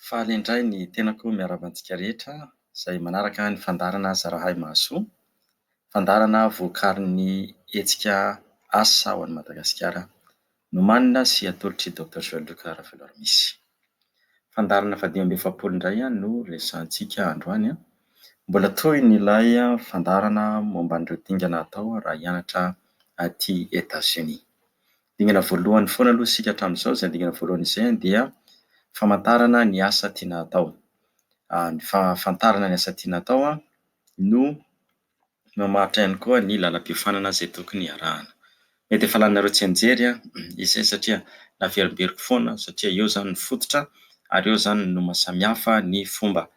Faly indray ny tenako miarahaba antsika rehetra izay manaraka ny fandarana iraha-miasa, fandarana voakarin'ny Hetsika Asa ao an'i Madagasikara, Manomana sy atolotry Dr. Luc Raveloharimisy. Fandarana 570 indray no resahantsika androany. Mbola toy ny ilay fandarana momba an'ireo dingana atao raha hianatra aty Etats-Unis. Dingana voalohany foana aloha isika hatramin'izao, izay dingana voalohany izay dia famantarana ny asa tiana atao. Ny fahafantarana ny asa tiana atao no mamaritra ihany koa ny lalam-piofanana izay tokony arahana. Mety efa laninareo tsy anjery izay satria naverimberiko foana, satria eo zany ny fototra ary eo zany no mahasamihafa ny fomba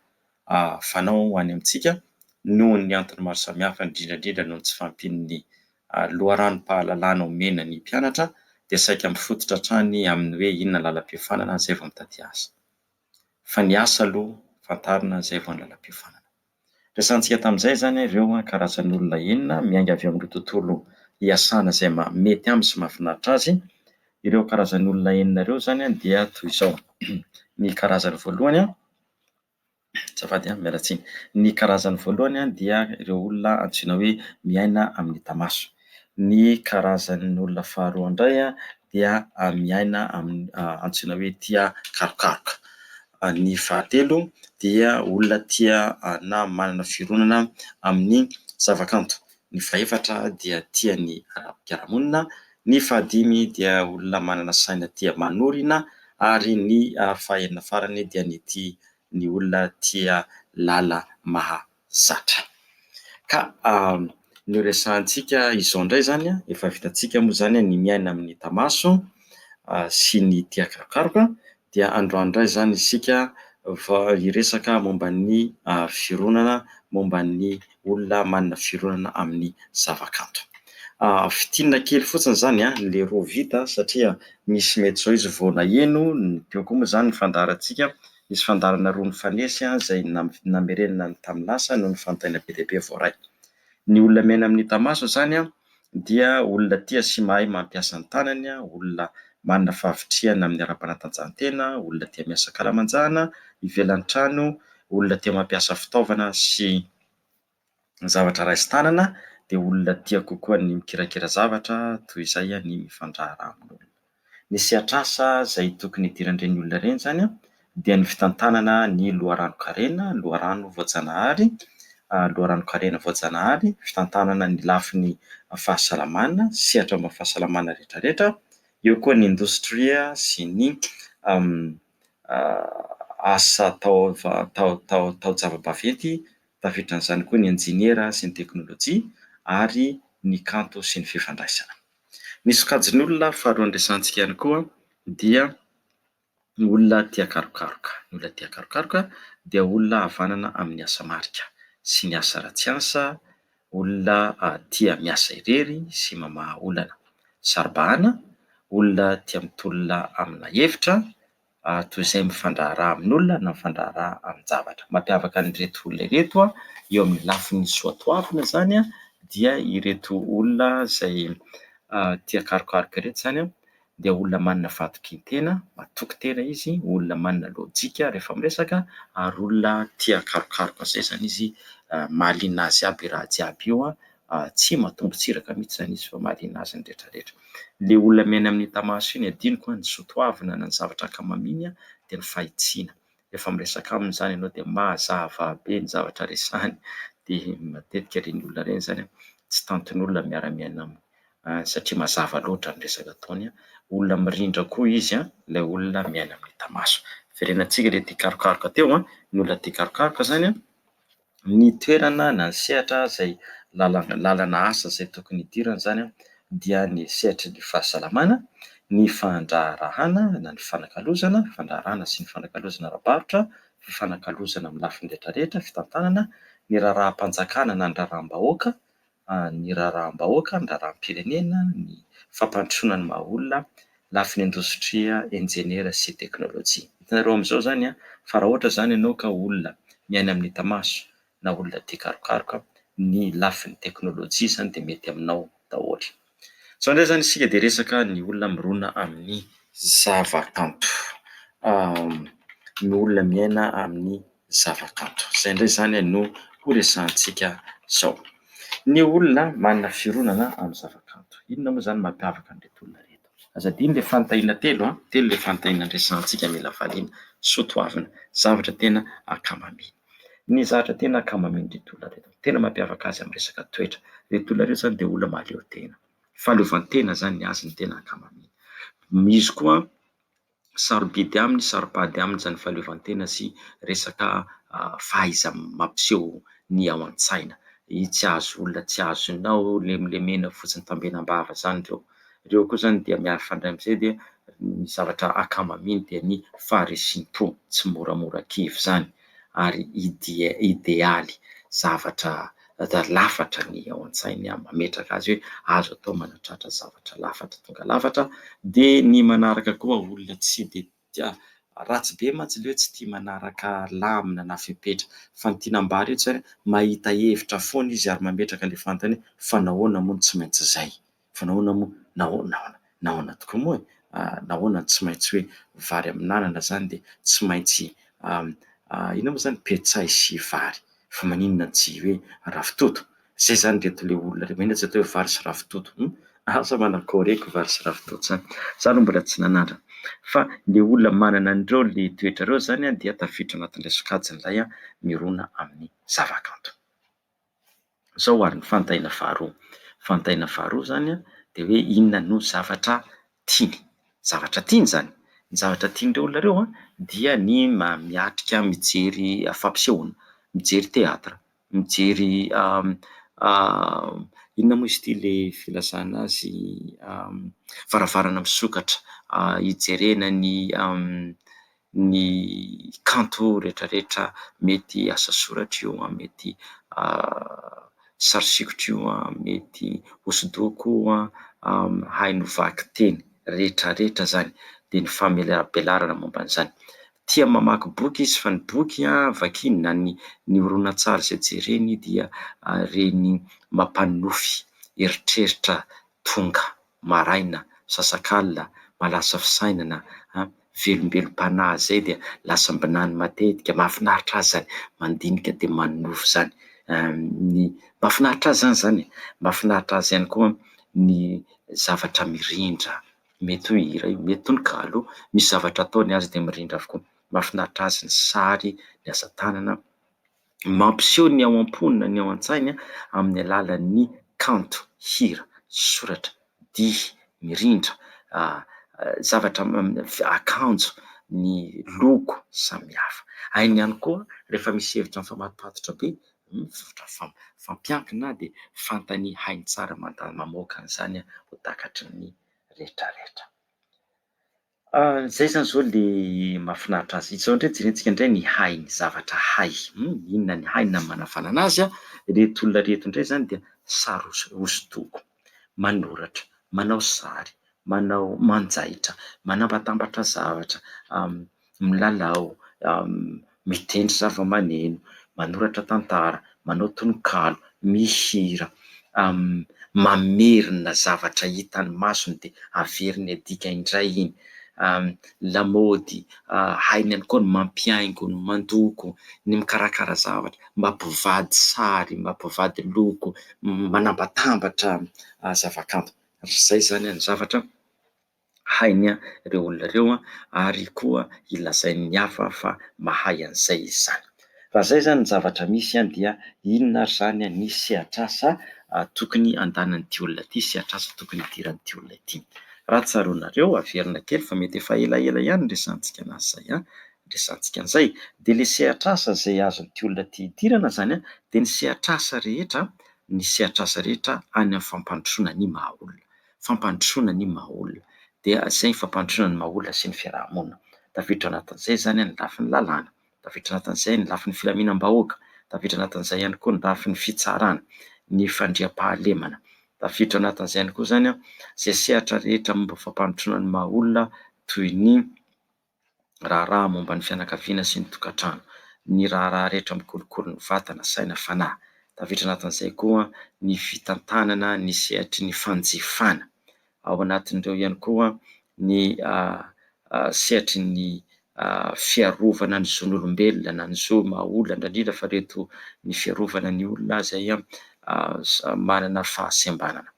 fanao ho any amintsika noho ny antony maro samihafa, indrindra noho tsy fahampian'ny loharanom-pahalalana omena ny mpianatra dia saika mifototra hatrany amin'ny hoe inona lalam-piofanana izay vao mitady asa. Fa ny asa aloha fantarina izay vao ny lalam-piofanana. Resahantsika tamin'izay zany ireo karazan'olona enina miainga avy amin'ireo tontolo iasana izay mety aminy sy mahafinaritra azy. Ireo karazan'olona enina ireo zany dia toy izao. Ny karazany voalohany ny karazany voalohany dia ireo olona antsoina hoe miaina amin'ny tamaso. Ny karazan'olona faharoa indray dia miaina amin'ny antsoina hoe tia karokaroka. Ny fahatelo dia olona tia na manana fironana amin'ny zavakanto. Ny fahaefatra dia tia ny ara-piarahamonina. Ny fahadimy dia olona manana saina tia manorina, ary ny fahaenina farany dia ny olona tia lala mahazatra. Ka ny resahantsika izao indray zany efa vitantsika moa zany ny miaina amin'ny tamaso sy ny tia karokaroka, dia androany indray zany isika hiresaka momba ny fironana, momba ny olona manana fironana amin'ny zavakanto. Fitinana kely fotsiny zany le roa vita, satria misy mety zao izy vao naheno, teo koa moa zany ny fandaharantsika, nisy fandarana roa nifanesy izay namerenina tamin'ny lasa noho ny fanontaniana be dia be voaray. Ny olona miaina amin'ny tamaso zany dia olona tia sy mahay mampiasa ny tanany, olona manana fahavitriana amin'ny ara-panatanjahantena, olona tia miasa kalamanjana ivelan'ny trano, olona tia mampiasa fitaovana sy zavatra raisy-tanana, dia olona tia kokoa ny mikirakira zavatra toy izay ny mifandraharaha amin'olona. Ny sehatr'asa izay tokony idiran'ireny olona ireny zany dia ny fitantanana ny loharano-karena, loharano voajanahary, fitantanana ny lafiny fahasalamana, sehatra amin'ny fahasalamana rehetrarehetra. Eo koa ny indostria sy ny asa tao-javabaventy, tafiditran'izany koa ny enjiniera sy ny teknôlôjia, ary ny kanto sy ny fifandraisana. Ny sokajin'olona faharoa ny resahantsika ihany koa dia ny olona tia karokaroka. Ny olona tia karokaroka dia olona havanana amin'ny asa marika sy ny asa ratsiansa, olona tia miasa irery sy mamaha olana. Saribahana, olona tia mitolona amina hevitra, toy izay mifandraharaha amin'olona na mifandraharaha amin'ny zavatra. Mampiavaka an'ireto olona ireto eo amin'ny lafiny toavina zany dia ireto olona izay tia karokaroka ireto zany dia olona manana fahatokian-tena, matoky tena izy, olona manana lôjika rehefa miresaka, ary olona tia karokaroka izay zany izy, mahaliana azy aby raha jiaby io, tsy matombo-tsiraka mihitsy zany izy fa mahaliana azy ny rehetrarehetra. Le olona miaina amin'ny tamaso iny adinoko ny soatoavina na ny zavatra ankamamiany dia ny fahitsiana. Rehefa miresaka aminy zany ianao dia mazava be ny zavatra resahany, dia matetika ireny olona ireny zany tsy tantin'olona miara-miaina aminy, satria mazava loatra ny resaka ataony. Olona mirindra koa izy, ilay olona miaina amin'ny tamaso. Verenantsika ilay tia karokaroka teo, ny olona tia karokaroka zany ny toerana na ny sehatra izay lalana asa izay tokony hidirana zany dia ny sehatry ny fahasalamana, ny fandraharahana na ny fanakalozana, fandaharana sy ny fanakalozana ara-barotra, fanakalozana amin'ny lafiny rehetrarehetra, fitantanana, ny raharaham-panjakana na ny raharaham-bahoaka, ny raharaham-bahoaka, ny raharaham-pirenena, ny fampandrosoana ny maha olona, lafiny indostria, enjeniera sy teknôlôjia. Hitanareo amin'izao zany fa raha ohatra zany ianao ka olona miaina amin'ny tamaso na olona tia karokaroka, ny lafiny teknôlôjia zany dia mety aminao daholo. Zao indray zany isika dia resaka ny olona mirona amin'ny zavakanto. ny olona miaina amin'ny zavakanto. Izay indray zany no ho resahantsika zao. Ny olona manana fironana amin'ny zavakanto. Inona moa zany mampiavaka an'ireto olona reto? Aza adino ilay fanontaniana telo ilay fanontaniana andresahantsika mila valiana. Soa toavina, zavatra tena ankamamiany. Ny zavatra tena ankamamian'ireto olona reto, tena mampiavaka azy amin'ny resaka toetra. Ireto olona reto zany dia olona mahaleo-tena. Fahaleovan-tena zany ny azony tena ankamamiany. Misy koa sarobidy aminy, saropady aminy zany fahaleovan-tena sy resaka fahaiza mampiseho ny ao an-tsaina. Tsy azo olona tsy azonao lemlemena fotsiny tambenam-bava zany ireo. Ireo koa zany dia miafandray amin'izay dia ny zavatra ankamamiany dia ny faharisim-po, tsy moramora kivy zany, ary idealy, zavatra lafatra ny ao an-tsainy mametraka azy hoe azo atao manatratra zavatra lafatra, tonga lafatra. Dia ny manaraka koa olona tsy dia ratsy be mantsy ilay hoe tsy tia manaraka lamina na fepetra, fa ny tianam-bary eto zany mahita hevitra foana izy ary mametraka ilay fantany fa nahoana moa tsy maintsy izay, fa nahoana moa nahoana tokoa moa nahoana tsy maintsy hoe vary amin'anana zany dia tsy maintsy inona moa zany petsay sy vary, fa maninona tsy hoe ravitoto. Zay zany reto ilay olona reto, maninona tsy atao hoe vary sy ravitoto, asa manakôry eky vary sy ravitoto zany, za aloha mbola tsy nanandrana. Fa ilay olona manana an'ireo ilay toetra ireo zany dia tafiditra anatin'ilay sokajiny ilay mirona amin'ny zavakanto. Zao ary ny fanontaniana faharoa. Fanontaniana faharoa zany dia hoe inona no zavatra tiany. Zavatra tiany zany. Ny zavatra tian'ireo olona ireo dia ny miatrika mijery fampisehoana, mijery teatra, mijery inona moa izy ity ilay filazana azy, varavarana misokatra, hijerena ny kanto rehetrarehetra, mety asa soratra io, mety sary sikotra io, mety hosodoko, haino vaky teny rehetrarehetra zany, dia ny famelabelarana momba an'izany. Tia mamaky boky izy, fa ny boky vakiany na ny horonan-tsary izay jereny dia reny mampanofy eritreritra tonga maraina, sasakalina, malasa fisainana, velombelom-panahy zay dia lasa ambinany matetika. Mahafinaritra azy zany, mandinika dia manofy zany. Ny mahafinaritra azy zany, mahafinaritra azy ihany koa ny zavatra mirindra, mety hoe hira io, mety tononkalo, misy zavatra ataony azy dia mirindra avokoa. Mahafinaritra azy ny sary, ny asa tanana, mampiseho ny ao am-ponina, ny ao an-tsainy amin'ny alalan'ny kanto, hira, soratra, dihy, mirindra, zavatra akanjo, ny loko samihafa. Hainy ihany koa rehefa misy hevitra mifamatopatotra be, fampiankina dia fantany hainy tsara mamoaka an'izany ho takatry ny rehetrarehetra. Zay zany zao ilay mahafinaritra azy. Izao indray jerentsika indray ny hainy, zavatra hay. Inona ny hainy na manafana anazy ireto olona reto indray zany dia sary hosodoko, manoratra, manao sary, manjaitra, manambatambatra zavatra, milalao, mitendry zava-maneno, manoratra tantara, manao tononkalo, mihira, mamerina zavatra hitan'ny masony dia averiny adika indray iny, lamaody, hainy ihany koa ny mampihaingo, ny mandoko, ny mikarakara zavatra, mampivady sary, mampivady loko, manambatambatra zavakanto. Zay zany ny zavatra hainy ireo olona ireo, ary koa ilazain'ny hafa fa mahay an'izay izy zany. Fa zay zany ny zavatra misy dia inona ary zany ny sehatr'asa tokony andanan'ity olona ity, sehatr'asa tokony idiran'ity olona ity. Raha tsaroanareo averina kely fa mety efa elaela ihany ny resahantsika anazy zay, resahantsika an'izay. Dia ilay sehatr'asa izay azon'ity olona ity idirana zany dia ny sehatr'asa rehetra, ny sehatr'asa rehetra any amin'ny fampandrosoana ny maha olona, fampandrosoana ny maha olona. Dia izay fampandrosoana ny maha olona sy ny fiarahamonina. Tafiditra anatin'izay zany ny lafin'ny lalàna, tafiditra anatin'izay ny lafin'ny filaminam-bahoaka, tafiditra anatin'izay ihany koa ny lafin'ny fitsarana, ny fandriam-pahalemana. Tafiditra anatin'izay ihany koa zany izay sehatra rehetra momba fampandrosoana ny maha olona, toy ny raharaha momba ny fianakaviana sy ny tokantrano, ny raharaha rehetra mikolokolo ny vatana, saina, fanahy. Tafiditra anatin'izay koa ny fitantanana, ny sehatry ny fanjifana. Ao anatin'ireo ihany koa ny sehatry ny fiarovana ny zon'olombelona na ny zo maha-olana indrindra fa reto ny fiarovana ny olona zay manana fahasembanana.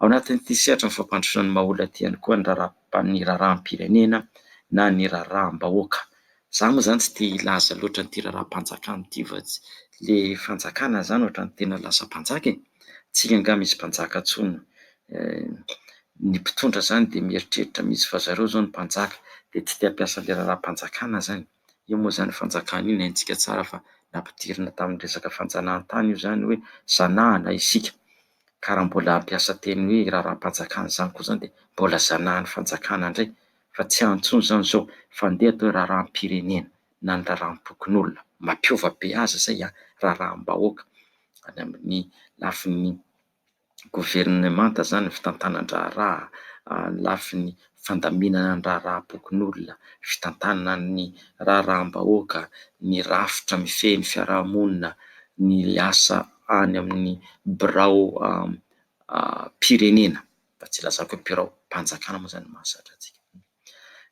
Ao anatin'ity sehatra ny fampandrosoana ny maha-olona ty ihany koa ny raharaha-pirenena na ny raharaha-bahoaka. Za moa zany tsy tia hilaza loatra nyity raharaha-mpanjakana ity fa le fanjakana zany ohatran'ny tena lasa mpanjaka tsika anga misy mpanjaka intsony. Ny mpitondra zany de mieritreritra misy fa zareo zao ny mpanjaka de tsy te hampiasa le raharaha-mpanjakana zany. Io moa zany fanjakana io haintsika tsara fa nampidirina tamin'ny resaka fanjanahantany io zany hoe zanahana isika, ka raha mbola hampiasa teny hoe raharaha-mpanjakana zany koa zany de mbola zanahan'ny fanjakana indray, fa tsy antsony zany zao fa ndeha atao raharaha-pirenena na ny raharaha-pokon'olona, mampiova be aza zay raharaha-bahoaka any amin'ny lafin'ny governemanta zany ny fitantanan-draharaha, lafin'ny fandaminana ny raharaha-pokon'olona, fitantanana ny raharaha-bahoaka, ny rafitra mifehy ny fiarahamonina, ny asa any amin'ny birao pirenena, fa tsy lazako hoe birao mpanjakana moa zany mahazatra antsika.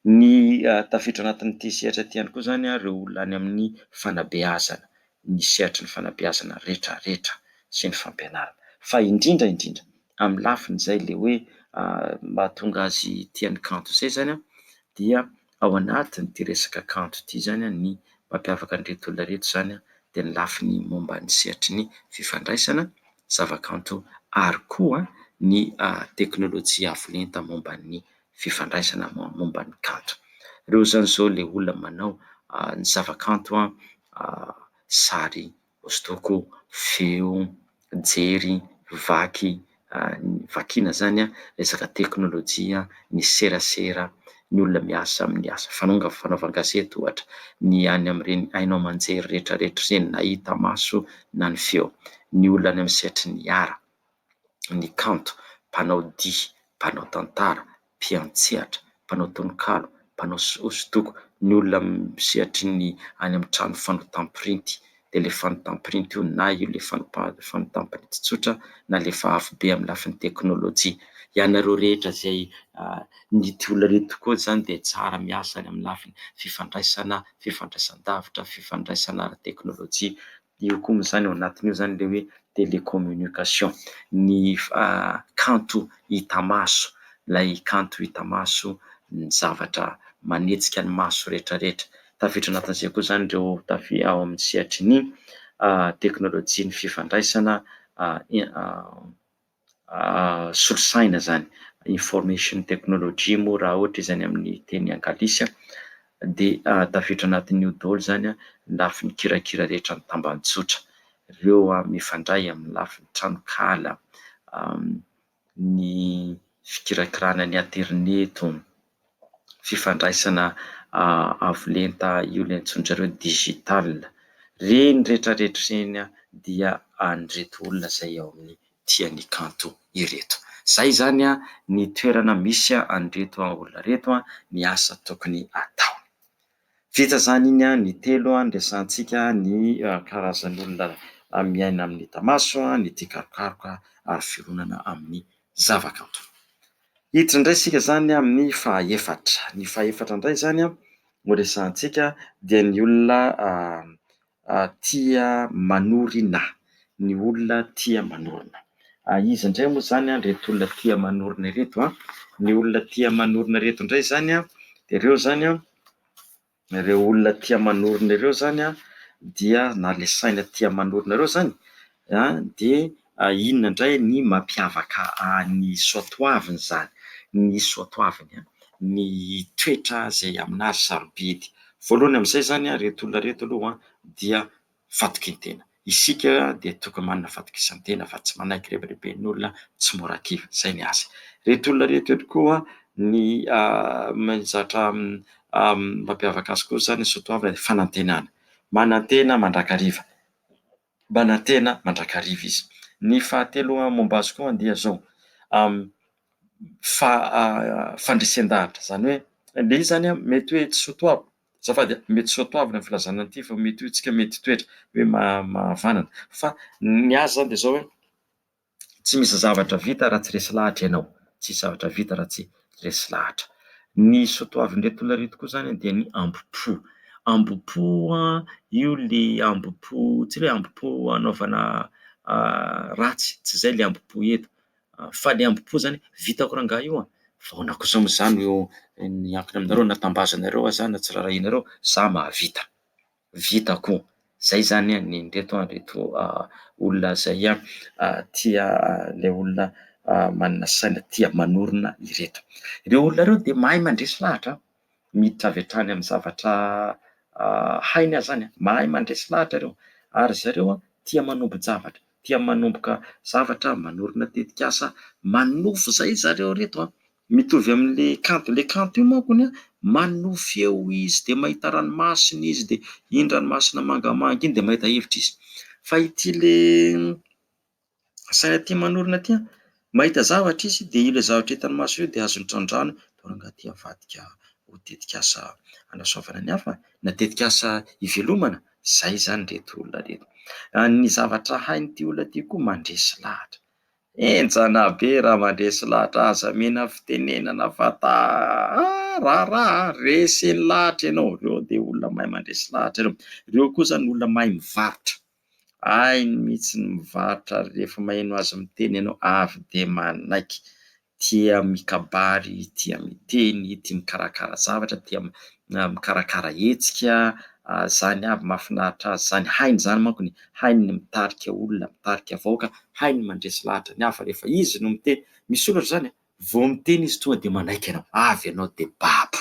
Ny tafiditra anatin'ity sehatra ty ihany koa zany ireo olona any amin'ny fanabeazana, ny sehatry ny fanabeazana rehetra rehetra sy ny fampianarana, fa indrindra amin'ny lafiny zay le hoe mahatonga azy tian'ny kanto zay zany dia ao anatin'ity resaka kanto ty zany ny mampiavaka an'ireto olona reto zany de ny lafiny momba ny sehatry ny fifandraisana zava-kanto ary koa ny teknôlôjia avolenta momba ny fifandraisana momba ny kanto. Ireo zany zao le olona manao ny zava-kanto sary hosodoko, feo, jery, vaky, vakiana zany resaka teknôlôjia, ny serasera, ny olona miasa amin'ny asa fanaovan-gazety ohatra, ny any amin'ireny hainao manjery rehetra rehetra ireny na hita maso na ny feo, ny olona any amin'ny sehatry ny hira, ny kanto, mpanao dihy, mpanao tantara, mpiantsehatra, mpanao tononkalo, mpanao hosodoko, ny olona sehatry ny any amin'ny trano fanotam-pirinty, de le fanotam-pirinty io na io le fanotam-pirinty tsotra na le fa avo be amin'ny lafin'ny teknôlôjia. Ianareo rehetra zay nity olona reto koa zany de tsara miasa any amin'ny lafiny fifandraisan-davitra, fifandraisana ara-teknôlôjia. Io koa moa zany ao anatin'io zany le hoe télécommunication, ny kanto hita maso, ilay kanto hita maso, ny zavatra manetsika ny maso rehetra rehetra. Tafiditra anatin'izay koa zany ireo ao amin'ny sehatry ny teknôlôjia ny fifandraisana solosaina zany, information technology moa raha ohatra izy any amin'ny teny anglisy, de tafiditra anatin'io daholo zany ny lafin'ny kirakira rehetra ny tambajotra, ireo mifandray amin'ny lafin'ny tranokala, ny fikirakirana ny aterineto, fifandraisana avolenta io le antsoinjareo digital, reny rehetra rehetra reny dia an'ireto olona zay ao amin'ny tian'ny kanto ireto. Zay zany ny toerana misy an'ireto olona reto ny asa tokony atao. Vita zany iny ny telo andraisantsika ny karazan'olona miaina amin'ny hita-maso, ny tia karokaroka ary fironana amin'ny zava-kanto. Hiditra indray isika zany amin'ny fahaefatra. Ny fahaefatra indray zany no resahantsika dia ny olona tia manorina, ny olona tia manorina. Izy indray moa zany reto olona tia manorina reto ny olona tia manorina reto indray zany de ireo zany ireo olona tia manorina ireo zany dia na le saina tia manorina ireo zany de inona indray ny mampiavaka ny soatoaviny zany, ny soatoaviny, ny toetra zay aminazy sarobidy. Voalohany amin'izay zany reto olona reto aloha dia fatokin-tena. Isika de tokony manana fatokisantena fa tsy manaiky rebeleben'olona, tsy mora kivy, zay ny azy. Reto olona reto koa ny zatra mampiavaka azy koa zany soatoavina fanantenana, manantena mandrakariva, manantena mandrakariva izy. Ny fahatelo momba azy koa dia zao fandresen-dahatra, zany hoe le izy zany mety hoe tsy soatoavina, azafady mety soatoavina ny filazana an'ity fa mety hoe tsika mety toetra hoe mahavanana, fa ny azy zany de zao hoe tsy misy zavatra vita raha tsy resy lahatra ianao, tsisy zavatra vita raha tsy resy lahatra. Ny soatoavin-dreto olona reto koa zany dia ny ambopo. Ambopo io le ambopo tsy hoe ambopo anaovana ratsy, tsy zay le ambopo eto, fa le ambopo zany vitako rangaha io vaona kosa moa zany io niankina aminareo na tambazanareo aza na tsy rarahinareo za mahavita vitako. Zay zany nindreto olona zay tia le olona manana saina tia manorina ireto. Ireo olona ireo de mahay mandresy lahatra, miditra avy hatrany amin'ny zavatra hainy azy zany, mahay mandresy lahatra ireo, ary zareo tia manombo zavatra, tia manomboka zavatra, manorina tetikasa, manofo zay zareo reto mitovy amin'le kanto. Le kanto io mankony manofo eo izy de mahita ranomasina izy de iny ranomasina mangamanga iny de mahita hevitra izy. Fa ity le saina tia manorina ty mahita zavatra izy de io le zavatra hitany maso io de azony trandrano de rangaha ty avadika ho tetikasa anasoavana ny hafa na tetikasa ivelomana. Zay zany reto olona reto. Ny zavatra hainy ty olona ty koa mandresy lahatra, enjana be raha mandresy lahatra, aza mena fitenenana fata raharaha reseny lahatra ianao. Reo de olona mahay mandresy lahatra reo. Reo koa zany olona mahay mivarotra, hainy mihitsy ny mivarotra, rehefa maheno azy miteny ianao avy de manaiky, tia mikabary, tia miteny, tia mikarakara zavatra, tia mikarakara hetsika, zany avy mahafinaritra azy zany. Hainy zany mankony, hainy mitarika olona, mitarika vahoaka, hainy mandresy lahatra ny hafa. Rehefa izy no miteny, misy olatra zany vao miteny izy tonga de manaiky ianao, avy ianao de babo.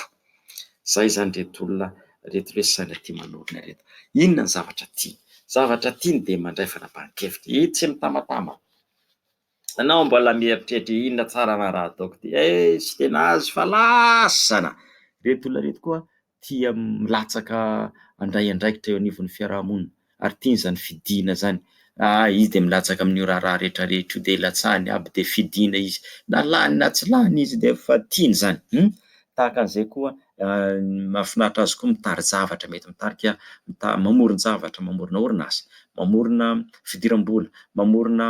Zay zany reto olona reto le saina tia manorina reto. Inona ny zavatra tiany? Zavatra tiany de mandray fanapahan-kevitra, io tsy mitamatama. Anao mbola mieritreritra inona tsara ma raha ataoko ty, tsy tena azo fa lasana. Reto olona reto koa tia milatsaka andray andraikitra eo anivon'ny fiarahamonina, ary tiany zany fidiana zany. Izy de milatsaka amin'io raharaha rehetra rehetra io de latsahany aby de fidiana izy, na lany na tsy lany izy de fa tiany zany. Tahaka an'izay koa mahafinaritra azy koa mitary zavatra, mety mitarika mamorona zavatra, mamorona orinasa, mamorona fidiram-bola, mamorona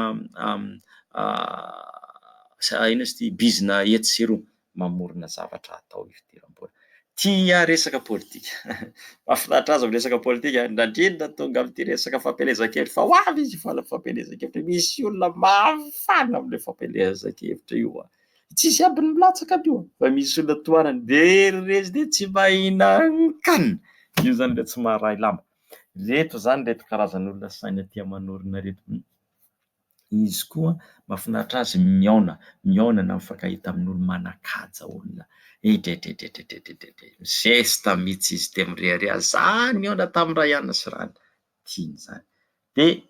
ino izy ty bizina eto sy eroa, mamorona zavatra atao fidiram-bola. Tia resaka politika mahafinaritra azy amin'ny resaka politika, indrindra tonga amin'ity resaka fampielezan-kevitra, fa ho avy izy fampielezan-kevitra, misy olona mafana amin'le fampielezan-kevitra io tsisy aby ny milatsaka aby io, fa misy olona tohanany de rezy de tsy mahinan-kanina. Io zany le tsy maharay lamba. Reto zany reto karazan'olona saina tia manorina reto. Izy koa mahafinaritra azy miaona na mifankahita amin'olo manan-kaja olona. Zesta mihitsy izy de mirehareha zany miaona tamin'ny ray anina sy rany, tiany zany. De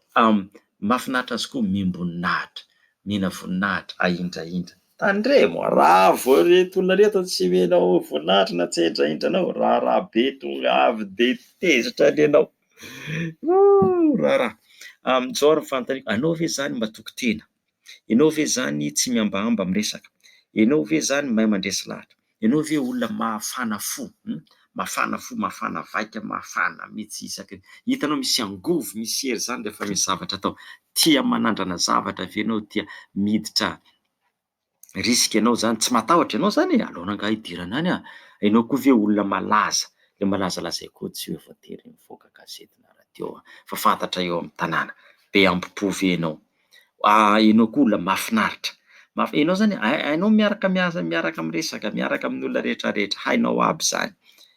mahafinaritra azy koa miambon-nahitra, mihena voninahitra, ahindrahindra. Tandremo raha vao reto olona reto tsy menao voninahitra na tsy ahindrahindra anao, raharaha be tonga avy de tezitra nenao. Raharaha. Zao ary fanontaniako, anao ve zany matoky tena? Ianao ve zany tsy miambahamba miresaka? Ianao ve zany mahay mandresy lahatra? Ianao ve olona mafana fo? Mafana fo, mafana vaika, mafana mihitsy isaky. Hitanao misy angovo, misy hery zany rehefa misy zavatra atao. Tia manandrana zavatra ve ianao, tia miditra risika ianao zany, tsy matahotra ianao zany alona angaha hidirana any Ianao koa ve olona malaza, le malazalazay koa tsy hoe voatery mivoaka gazety na radio fa fantatra eo amin'ny tanàna, be ambopo ve ianao. Ianao koa olona mahafinaritra, ianao zany hainao miaraka miresaka, miaraka amin'ny olona rehetra rehetra, hainao aby zany.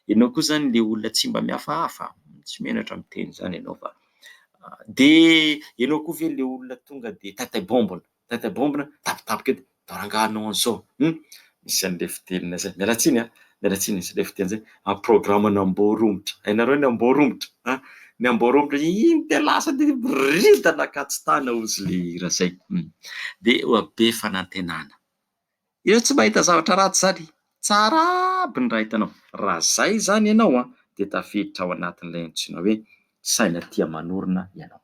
Ianao koa zany le olona tsy mba mihafahafa, tsy menatra miteny zany ianao fa de ianao koa ve le olona tonga de tataim-bombona, tapitapika eto rangahanao an'izao. Misy an'le fitenina zay, mialatsiny misy le fiteny zay, programme namboaromotra. Hainareo ny amboaromotra? Ny amboaromotra iny de lasa de ridana ka tsy tana ozy le hira zay. De be fanantenana. Io tsy mahita zavatra ratsy zany, tsara aby ny raha hitanao. Raha zay zany ianao de tafiditra ao anatin'ilay antsoina hoe saina tia manorina ianao.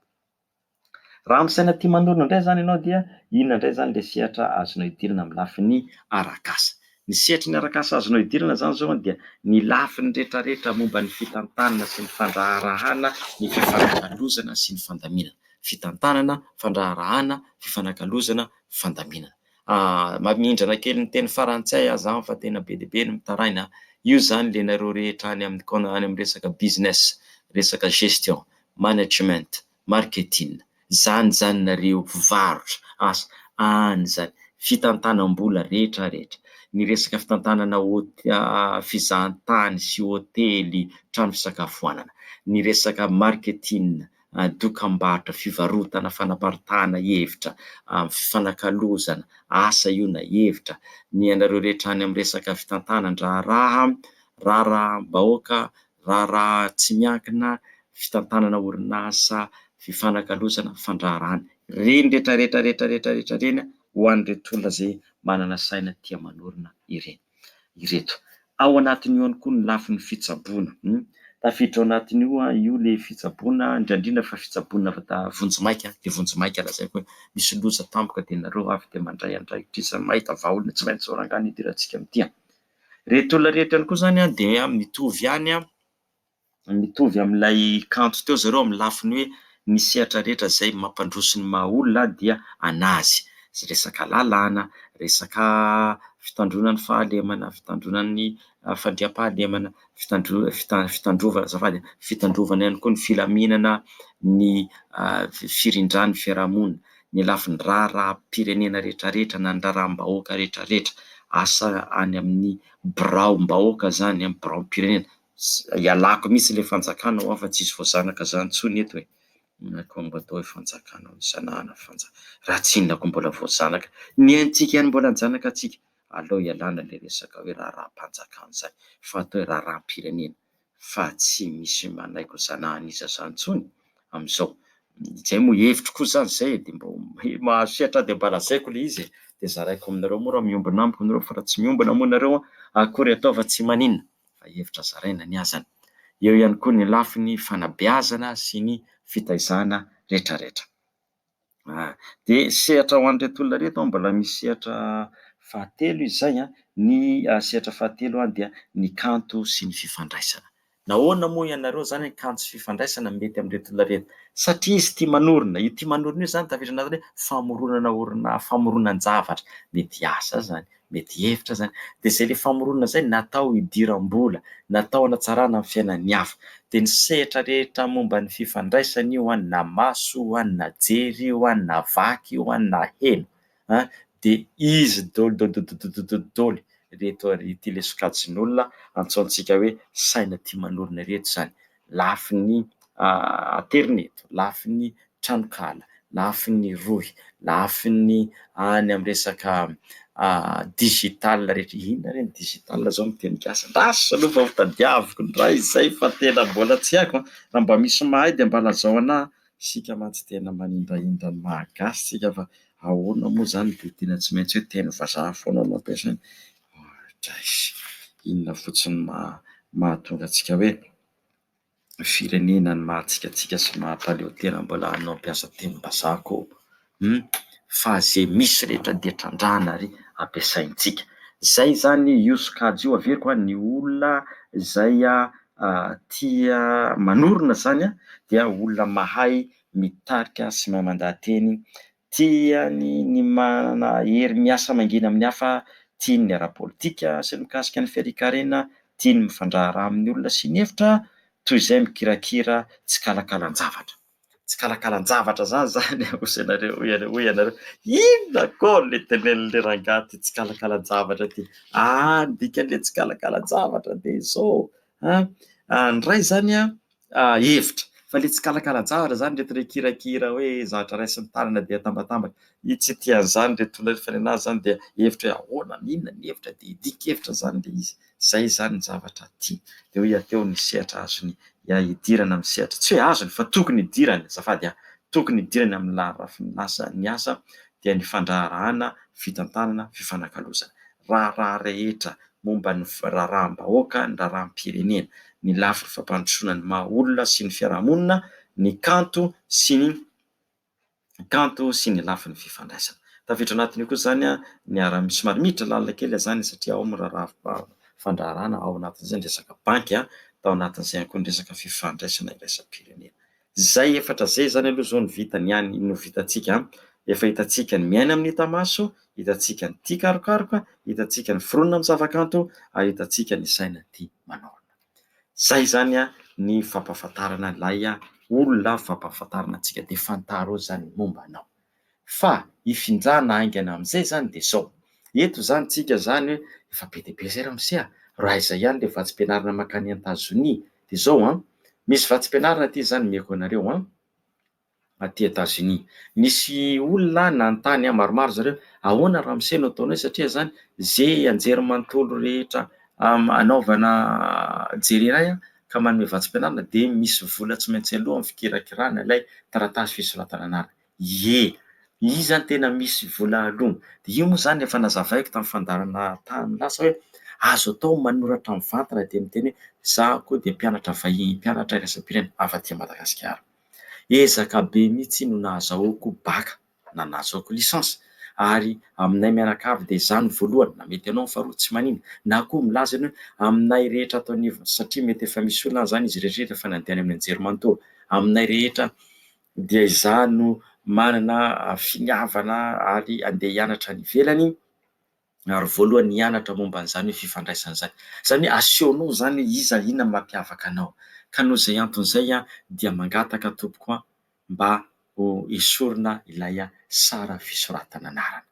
Raha amin'ny saina tia manorina indray zany ianao dia inona indray zany le sehatra azonao idirana amin'ny lafiny arak'asa. Ny sehatry ny arak'asa azonao idirana zany zao dia ny lafiny rehetrarehetra momba ny fitantanana sy ny fandraharahana, ny fifanakalozana sy ny fandaminana. Fitantanana, fandraharahana, fifanakalozana, fandaminana. mamindrana kely ny teny farantsay aza fa tena be dia be ny mitaraina. Io zany le nareo rehetra any amin'ny resaka business, resaka gestion, management, marketing, zany nareo mpivarotra asa any zany, fitantanam-bola rehetra rehetra, ny resaka fitantanana fizahantany sy hotely, trano fisakafoanana, ny resaka marketing, dokam-barotra, fivarotana, fanaparitahana hevitra, fifanakalozana asa io na hevitra, ny anareo rehetra any amin'ny resaka fitantanana, raharaha-bahoaka, raharaha tsy miankina, fitantanana orinasa, fifanakalozana, fandraharahana, reny rehetra reny ho an'ireto olona zay manana saina tia manorina ireto. Ao anatin'io ihany koa ny lafin'ny fitsaboana. Tafiditra ao anatin'io io le fitsaboana, indrindra fa fitsaboana vonjimaika, de vonjimaika lazaiko hoe misy loza tampoka de nareo avy de mandray andraikitra mahita vahaolona tsy maintsy zao rangany idirantsika amin'ity. Reto olona rehetra ihany koa zany de mitovy amin'ilay kanto teo zareo amin'ny lafiny hoe ny sehatra rehetra zay mampandroso ny maha olona dia anazy, resaka lalàna, resaka fitandronan'ny fahalemana, fitandronan'ny fandriam-pahalemana, fitandrovana ihany koa ny filaminana, ny firindran'ny fiarahamonina, ny lafiny raharaham-pirenena rehetra rehetra na ny raharaham-bahoaka rehetra rehetra, asa any amin'ny biraom-bahoaka zany, amin'ny biraom-pirenena. Ialako misy le fanjakana ho afa tsisy voazanaka zany intsony eto e, koa mba atao hoe fanjakana isanahana raha tsy inona koa mbola voazanaka, ny haintsika ihany mbola zanaka atsika, aleo ialana le resaka hoe raharaha-mpanjakana zay, fa atao hoe raharaham-pirenena, fa tsy misy manaiko zanahany iza zany intsony amin'izao. Zay moa hevitro koa zany zay de mba mahasehatra de mba lazaiko le izy de zaraiko aminareo moa raha miombina amiko nareo, fa raha tsy miombina moa nareo akory atao fa tsy maninona, fa hevitra zaraina ny azany. Eo ihany koa ny lafiny fanabeazana sy ny fitaizana rehetra rehetra. De sehatra ho an'ireto olona reto mbola misy sehatra fahatelo izy zay, ny sehatra fahatelo dia ny kanto sy ny fifandraisana. Nahoana moa ianareo zany kanto sy fifandraisana mety amin'ireto olona reto? Satria izy tia manorina, io tia manorina io zany tafiditra anaty hoe famoronan-javatra, mety asa zany, mety hevitra zany, de zay le famoronana zay natao hidiram-bola, natao hanatsarana ny fiainan'ny hafa. De ny sehatra rehetra momba ny fifandraisana io na maso io na jery io na vaky io na heno, de izy daholo reto ity le sokajin'olona antsointsika hoe saina tia manorina reto zany, lafiny aterineto, lafiny tranokala, lafiny rohy, lafiny any amin'ny resaka digital rehetra. Inona re ny digital zao amin'ny teny gasy? Lasa aloha vao tadiaviko indray zay fa tena mbola tsy haiko, raha mba misy mahay de mba lazao anahy, sika mantsy tena manindrahindra ny malagasy sika fa ahoana moa zany de tena tsy maintsy hoe teny vazaha foana no ampiasaina. Inona fotsiny mahatonga antsika hoe firenena ny mahatsikasika sy mahaleo-tena mbola hanao ampiasa teny-bazaha koa, fa zay misy rehetra dia trandrahana ary ampiasaintsika. Zay zany io sokajy io averiko ny olona zay tia manorina zany dia olona mahay mitarika sy mahay mandahan-teny, tiany manana hery miasa mangina amin'ny hafa, tiany ny ara-politika sy ny mikasika ny fiarekarena, tiany mifandraharaha amin'ny olona sy ny hevitra, toy izay mikirakira tsy kalakalan-javatra. Tsy kalakalan-javatra zany hoy ianareo, inona koa le tenenin'le rangahy ty tsy kalakalan-javatra ty? Dikan'le tsy kalakalan-javatra de zao ndray zany hevitra, fa le tsy kalakalan-javatra zany reto kirakira hoe zavatra ray sy ny tanana de atambatambatra, io tsy tian'izany reto olona rehefa nenazy zany de hevitra hoe ahoana, inona ny hevitra de hidika-hevitra zany le izy, zay zany ny zavatra tia. De hoe ateo ny sehatra azony hidirana amin'ny sehatra, tsy hoe azony fa tokony hidirana, azafady tokony hidirana amin'ny lafiny ny asa dia ny fandraharahana, fitantanana, fifanakalozana, raha rehetra momba ny raharaha-bahoaka, ny raharaha-pirenena, ny lafiny fampandrosoana ny maha olona sy ny fiarahamonina, ny kanto sy ny lafiny fifandraisana. Tafiditra anatin'io koa zany ny somary miditra lalina kely zany satria ao amin'ny raharaha fandraharahana, ao anatin'izay ny resaka banky, tao anatin'izay ihany koa ny resaka fifandraisana iraisam-pirenena. Zay efatra zay zany aloha zao no vitantsika, efa hitantsika ny miaina amin'ny hita-maso, hitantsika ny tia karokaroka, hitantsika ny foronina amin'ny zavakanto, ary hitantsika ny saina tia manorina. Zay zany ny fampahafantarana ilay olona fampahafantarana antsika, dia fantaro zany momba anao. Fa hifindrana aingana amin'izay zany dia zao. Eto zany tsika zany hoe efa be dia be zay ramose, raha izay ihany le vatsim-pianarana makany Etazonia. Dia zao misy vatsim-pianarana aty zany meko anareo aty Etazonia. Misy olona nanontany maromaro zareo, ahoana ramose no ataonao, satria zany zay anjery manontolo rehetra anaovana jery iray ka manome vatsim-pianarana dia misy vola tsy maintsy aloha amin'ny fikirakirana ilay taratasy fisoratana anarana. Io zany tena misy vola aloha. Dia io moa zany efa nazavaiko tamin'ny fandaharana tany lasa hoe azo atao manoratra mivantana dia miteny hoe za koa dia mpianatra vahiny, mpianatra iraisam-pirenena avy aty Madagasikara. Ezaka be mihitsy no nahazoako baka na nahazoako lisansa, ary aminay mianaka avy dia izany voalohany, na mety ianao faharoa tsy manino, na koa milaza hoe aminay rehetra ato anivony, satria mety efa misy olona zany izy rehetra efa nandeha any amin'ny anjery manontolo, aminay rehetra dia izaho no manana finiavana ary andeha hianatra any ivelany, ary voalohany hianatra momba an'izany hoe fifandraisana izany. Izany hoe asehonao zany iza inona mampiavaka anao, ka noho izay anton'izay dia mangataka tompoko mba ho esorina ilay sara fisoratana anarana.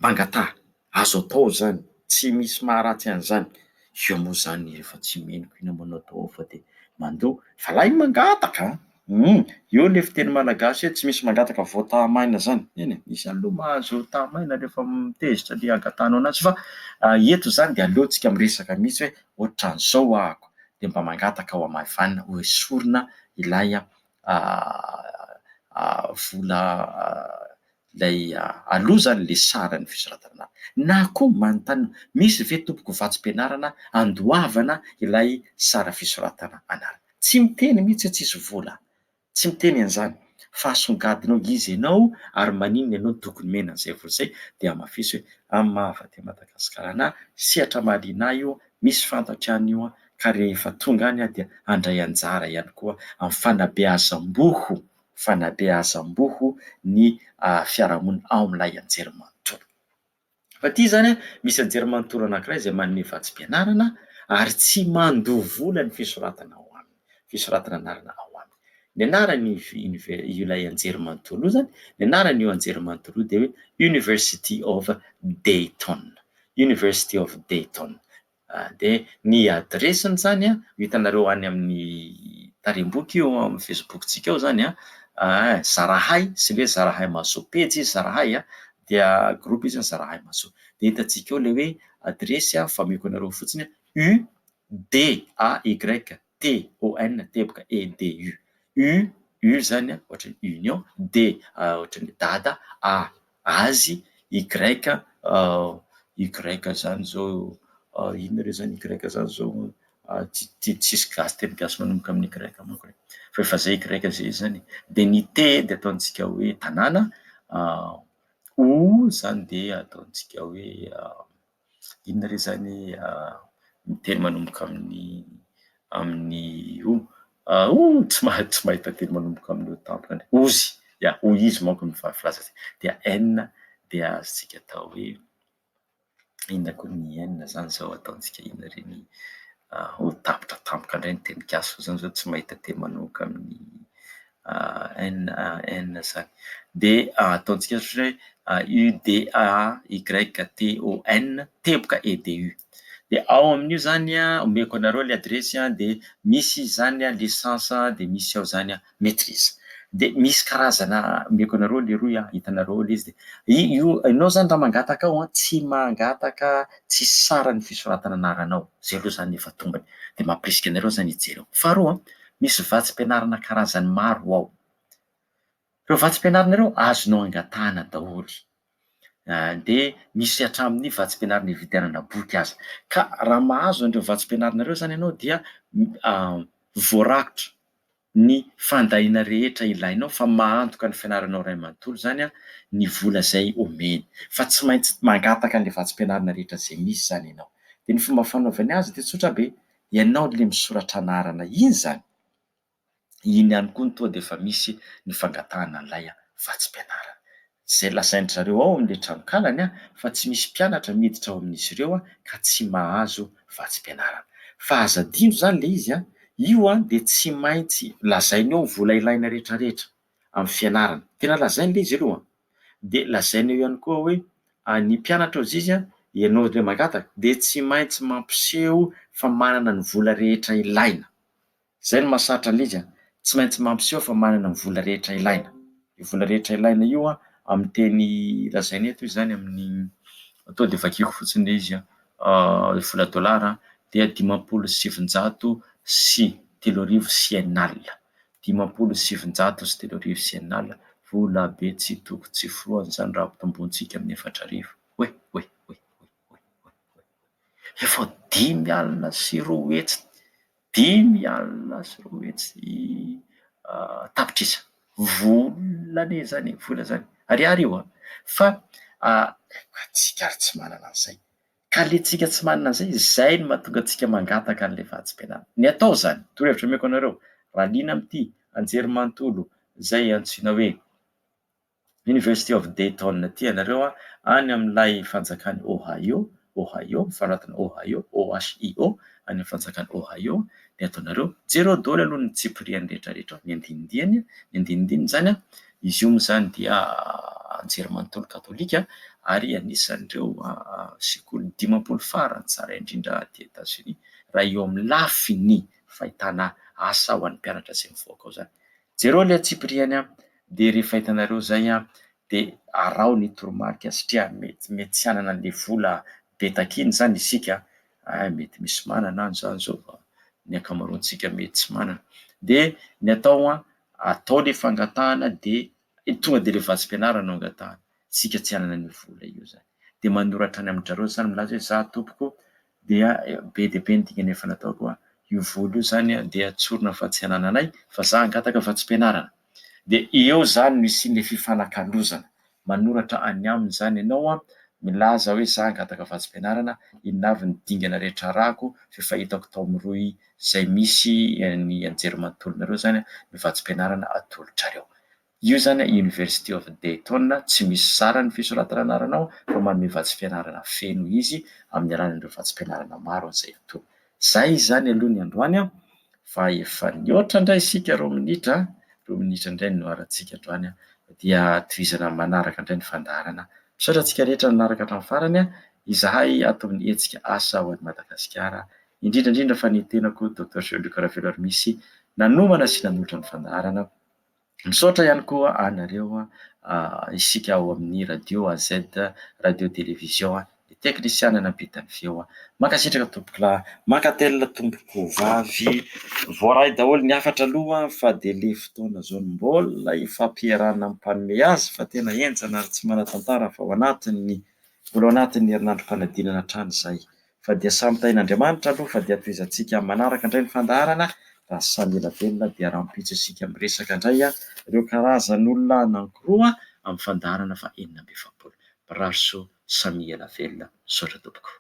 Mangataha, azo atao zany, tsy misy maharatsy an'izany. Io moa zany efa tsy meniko ina manao atao fa dia mandoa fa lay mangataka. Io le fiteny malagasy hoe tsy misy mangataka vao tahamaina zany. Eny misy aloha mahazo tahamaina rehefa mitezitra le angatahanao anazy, fa eto zany dia aleontsika miresaka mihitsy hoe ohatran'izao ahako, dia mba mangataka ao amavanina ho esorina ilay vola ilay aloha zany le sarany fisoratana. Na koa manontany misy ve tompoko vatsim-pianarana andoavana ilay sara fisoratana anarana. Tsy miteny mihitsy tsisy vola, tsy miteny an'izany, fa asongadinao izy ianao ary maninona ianao tokony mena an'izay vola izay, dia hamafisy hoe amin'ny maha avy aty Madagasikara na sehatra mahaliana ahy io, misy fantatra an'io ka rehefa tonga any dia handray anjara ihany koa amin'ny fanabeazam-boho ny fiarahamonina ao amin'ilay anjery manontolo. Fa ity zany misy anjery manontolo anankiray izay manome vatsim-pianarana ary tsy mandoha vola ny fisoratana ao aminy, fisoratana anarana ao aminy. Ny anarany ilay anjery manontolo io zany, ny anaran'io anjery manontolo io dia hoe University of Dayton. University of Dayton. Dia ny adresiny zany hitanareo any amin'ny tarem-boky io amin'ny Facebook-tsika ao zany Zarahay, sy le Zarahay Maso pejy izy Zarahay dia groupe izy Zarahay Maso. Dia hitantsika ao le hoe adresy fa meko anareo fotsiny UDAYTON teboka EDU. U zany ohatran'ny union, D ohatran'ny dada, A azy, Y zany zao inona re zany Y zany zao tsisy gasy teny gasy manomboka amin'ny Y manko re, fa efa zay Y zay zany. Dia ny T dia ataontsika hoe tanàna, O zany dia ataontsika hoe inona re zany ny teny manomboka amin'ny O, tsy mahita teny manomboka amin'ny O tampoka any. Ozy, hoy izy manko ny filaza azy. Dia N dia azontsika atao hoe inona koa ny N zany zao, ataontsika inona reny ho tapitra tampoka indray ny teny gasy zany zao tsy mahita teny manomboka amin'ny N zany. Dia ataontsika hoe UDAYTON teboka EDU. Dia ao amin'io zany omeko anareo le adresy dia misy zany lisansa dia misy ao zany maîtrise. Dia misy karazana omeko anareo le roy hitanareo le izy dia io ianao zany raha mangataka ao tsy mangataka tsy sarany fisoratana anaranao, zay aloha zany efa tombony, dia mampirisika anareo zany hijery ao. Faharoa misy vatsim-pianarana karazany maro ao. Ireo vatsim-pianaranareo azonao angatahana daholo. Dia misy hatramin'ny vatsim-pianarana ividianana boky aza, ka raha mahazo an'ireo vatsim-pianaranareo zany ianao dia voarakotra ny fandahiana rehetra ilainao fa mahantoka ny fianaranao iray manontolo zany ny vola izay omeny, fa tsy maintsy mangataka an'ilay vatsim-pianarana rehetra izay misy zany ianao. Dia ny fomba fanaovany azy dia tsotra be, ianao le misoratra anarana iny zany, iny ihany koa ny tonga dia efa misy ny fangatahana an'ilay vatsim-pianarana. Zay lazainy zareo ao amin'le tranonkalany fa tsy misy mpianatra miditra ao amin'izy ireo ka tsy mahazo vatsim-pianarana. Fa azadino zany le izy io de tsy maintsy lazainy eo vola ilaina rehetrarehetra amin'ny fianarana. Tena lazainy le izy aloha. De lazainy eo ihany koa hoe ny mpianatra ozy izy ianao le mangataka de tsy maintsy mampiseho fa manana ny vola rehetra ilaina. Zay no mahasaritra an'le izy tsy maintsy mampiseho fa manana ny vola rehetra ilaina. Io vola rehetra ilaina io amin'ny teny lazainy eto izy zany amin'ny atao de vakiako fotsiny le izy vola dolara dia 5,7 sy 3,000 sy enin'alina. 5,7 sy 3,000 sy enin'alina. Vola be tsy toko tsy forohany zany raha ampitomboantsika amin'ny 4,000. Oe. Efa 5,000 sy 4 hetsy. 5,000 sy 4 hetsy tapitrisa. Vola ne zany, vola zany. Ariary io fa atsika ary tsy manana an'izay. Ka le tsika tsy manana an'izay, zay no mahatonga antsika mangataka an'le vatsim-pianarana. Ny atao zany, torohevitra omeko anareo, raha liana amin'ity, anjery manontolo zay antsoina hoe University of Dayton ty ianareo any amin'ilay fanjakany Ohio, mifanatona Ohio, OHIO, any amin'ny fanjakany Ohio, de ataonareo jereo daholo aloha ny tsipiriany rehetrarehetra, ny andinindiny zany izy io moa zany dia anjery manontolo katolika ary anisan'ireo sekoly 50 farany tsara indrindra aty Etats-Unis raha eo amin'ny lafiny fahitana asa ho an'ny mpianatra izay mivoaka ao zany. Jereo le tsipiriany de rehefa hitanareo zay de arao ny toromarika satria mety tsy hanana an'le vola be takiny zany isika. Mety misy manana zany zao ny ankamaroantsika mety tsy manana. De ny atao le fangatahana de tonga de le vatsim-pianarana no angatahana. Sika tsy hanana ny vola io zany. De manoratra any amin-jareo zany milaza hoe za tompoko dia be dia be ny dingana efa nataoko io vola io zany de atsorina fa tsy hanananay fa za hangataka vatsim-pianarana. De eo zany no isian'le fifanakalozana. Manoratra any aminy zany ianao milaza hoe za hangataka vatsim-pianarana, inona avy ny dingana rehetra arahako, fahitako tao amin'ny Rohy zay misy ny anjery manontolonareo zany ny vatsim-pianarana atolotrareo. Io zany University of Dayton tsy misy sarany fisoratana anaranao fa manome vatsim-pianarana feno izy amin'ny alalan'ireo vatsim-pianarana maro zay atao. Zay zany aloha ny androany fa efa nihoatra indray isika roa minitra indray no arantsika androany dia tohizana manaraka indray ny fandaharana. Misaotra antsika rehetra nanaraka hatramin'ny farany izahay ato amin'ny Hetsika Asa ho an'i Madagasikara. Indrindra fa ny tenako Dr Luc Raveloharimisy nanomana sy nanolotra ny fandaharana. Misaotra ihany koa anareo isika ao amin'ny radio AZ, radio televizion, ny teknisiana nampitany feo. Mankasitraka tompokolahy, mankatelina tompoko vavy, voaray daholo ny hafatra aloha fa de le fotoana zao mbola ifampiarahana mampanome azy fa tena henjana ary tsy manan-tantara fa mbola ao anatin'ny herinandrom-panadinana hatrany izay. Fa dia samy tahin'Andriamanitra aloha fa dia tohizantsika manaraka indray ny fandaharana raha samy ela velona dia rahampitso isika miresaka indray ireo karazan'olona anankiroa amin'ny fandaharana fa 620. Baraso samy ela velona, misaotra tompoko.